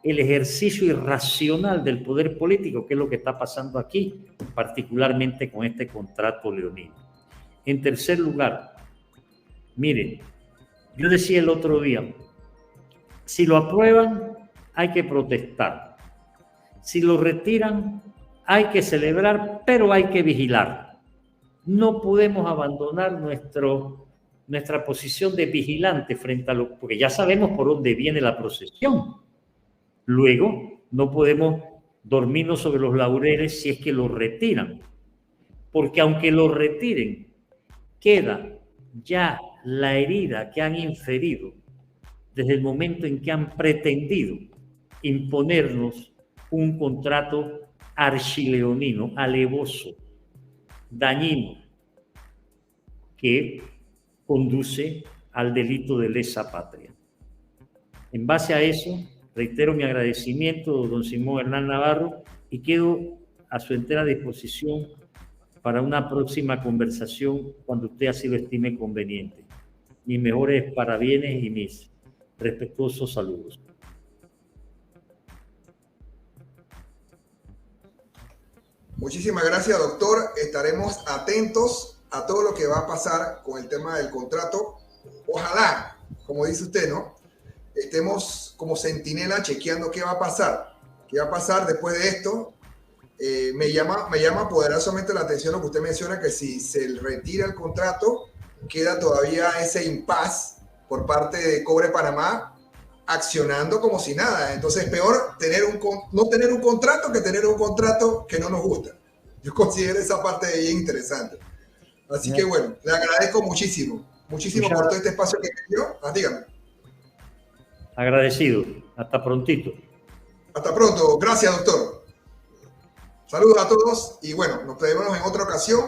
el ejercicio irracional del poder político, que es lo que está pasando aquí, particularmente con este contrato leonino. En tercer lugar, miren, yo decía el otro día, si lo aprueban, hay que protestar. Si lo retiran, hay que celebrar, pero hay que vigilar. No podemos abandonar nuestra posición de vigilante frente a lo, porque ya sabemos por dónde viene la procesión. Luego, no podemos dormirnos sobre los laureles si es que lo retiran, porque aunque lo retiren, queda ya la herida que han inferido desde el momento en que han pretendido imponernos un contrato archileonino, alevoso, dañino, que conduce al delito de lesa patria. En base a eso, reitero mi agradecimiento, don Simón Hernán Navarro, y quedo a su entera disposición para una próxima conversación cuando usted así lo estime conveniente. Mis mejores parabienes y mis respetuosos saludos. Muchísimas gracias, doctor. Estaremos atentos a todo lo que va a pasar con el tema del contrato. Ojalá, como dice usted, ¿no?, estemos como centinela chequeando qué va a pasar. ¿Qué va a pasar después de esto? Me llama poderosamente la atención lo que usted menciona, que si se retira el contrato, queda todavía ese impasse por parte de Cobre Panamá accionando como si nada. Entonces, peor no tener un contrato que tener un contrato que no nos gusta. Yo considero esa parte bien interesante. Así que bueno, le agradezco muchísimo por todo este espacio que me dio. Dígame. Agradecido. Hasta prontito. Hasta pronto. Gracias, doctor. Saludos a todos y bueno, nos vemos en otra ocasión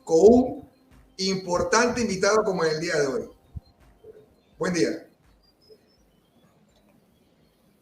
con un importante invitado como en el día de hoy. Buen día.